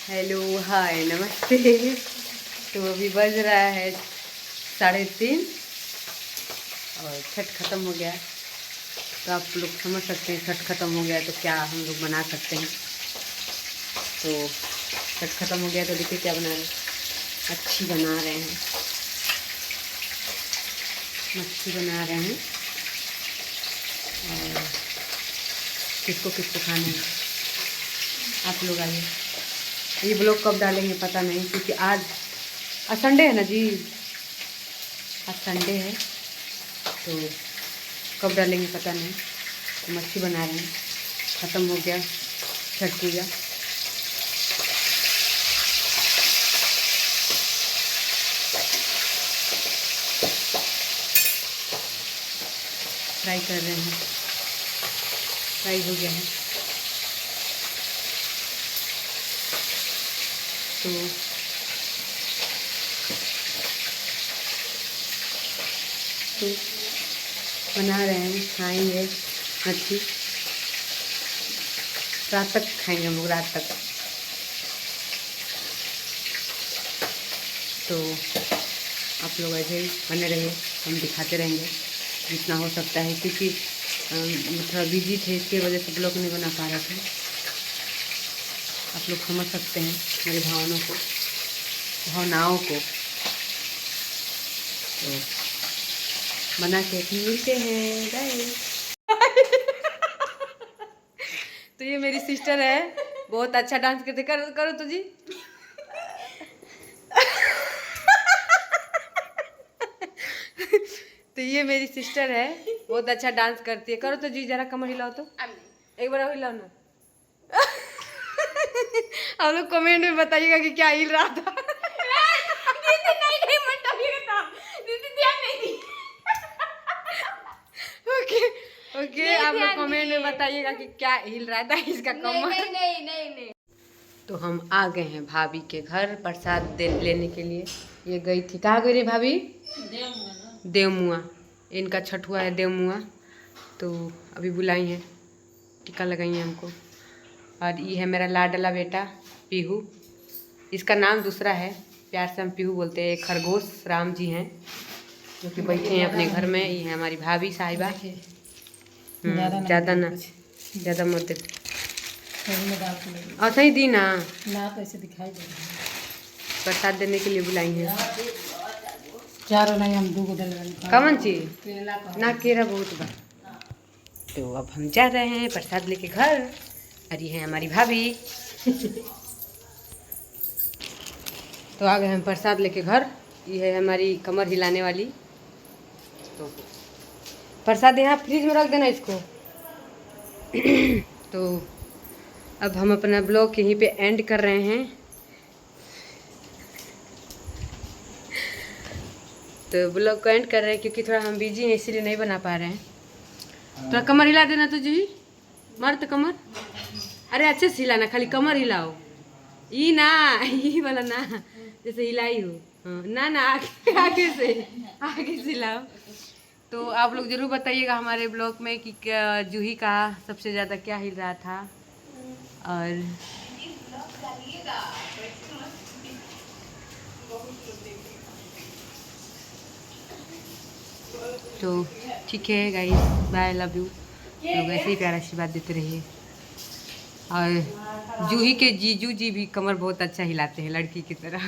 Hello hi नमस्ते। तो अभी बज रहा है 3:30 और छठ ख़त्म हो गया। तो आप लोग समझ सकते हैं छठ ख़त्म हो गया तो क्या हम लोग बना सकते हैं। तो छठ ख़त्म हो गया तो देखिए क्या बना रहे हैं। मच्छी बना रहे हैं, मच्छी बना रहे हैं। और किसको किसको खाना है आप लोग आइए। ये ब्लॉग कब डालेंगे पता नहीं, क्योंकि आज संडे है ना जी, आज संडे है तो कब डालेंगे पता नहीं। तो मच्छी बना रहे हैं, ख़त्म हो गया छठ पूजा। फ्राई कर रहे हैं, फ्राई हो गया है। तो बना रहे हैं, खाएंगे मच्छी। रात तक खाएंगे हम लोग, रात तक। तो आप लोग ऐसे ही बने रहिए, हम दिखाते रहेंगे जितना हो सकता है, क्योंकि थोड़ा बिजी थे इसकी वजह से ब्लॉग नहीं बना पा रहे थे। आप लोग समझ सकते हैं मेरी भावनाओं को। तो बना के फिर मिलते हैं, बाय। तो ये मेरी सिस्टर है, बहुत अच्छा डांस करते। करो करो तो जी। तो ये मेरी सिस्टर है, बहुत अच्छा डांस करती है। करो तो जी, जरा कमर हिलाओ तो, एक बार और हिलाओ ना। आप लोग कमेंट में बताइएगा कि क्या हिल रहा था। ओके ओके, आप लोग कमेंट में बताइएगा कि क्या हिल रहा था इसका कमर। नहीं। तो हम आ गए हैं भाभी के घर प्रसाद लेने के लिए। ये गई थी, कहाँ गई रही भाभी? देवमुआ। इनका छठ हुआ है देवमुआ, तो अभी बुलाई हैं, टीका लगाई है हमको। और ये है मेरा लाडला बेटा पीहू, इसका नाम दूसरा है, प्यार से हम पीहू बोलते हैं। खरगोश राम जी हैं जो कि बैठे हैं अपने घर में। ये है हमारी भाभी साहिबा। ज़्यादा ना, ज़्यादा मत देख। अच्छा ही दी ना कैसे दिखाई दे रहा है। प्रसाद देने के लिए बुलाई हैं। चारों नहीं, हम दो कमन चीज ना, केरा बहुत बा। तो अब हम जा रहे हैं प्रसाद लेके घर। और ये है हमारी भाभी। तो आ गए हम प्रसाद लेके घर। ये है हमारी कमर हिलाने वाली। तो प्रसाद यहाँ फ्रिज में रख देना इसको। तो अब हम अपना ब्लॉग यहीं पे एंड कर रहे हैं। तो ब्लॉग को एंड कर रहे हैं क्योंकि थोड़ा हम बिजी हैं, इसीलिए नहीं बना पा रहे हैं। थोड़ा कमर हिला देना तो जी, मार तो कमर। अरे अच्छे से हिलाना, खाली कमर हिलाओ, ई ना ई वाला ना, जैसे हिलाई हो। हाँ ना ना, आगे से हिलाओ। तो आप लोग ज़रूर बताइएगा हमारे ब्लॉग में कि जूही का सबसे ज़्यादा क्या हिल रहा था। और तो ठीक है गाइस, बाय, लव यू। लोग ऐसे ही प्यार आशीर्वाद देते रहिए। और जूही के जीजू जी भी कमर बहुत अच्छा हिलाते हैं, लड़की की तरह।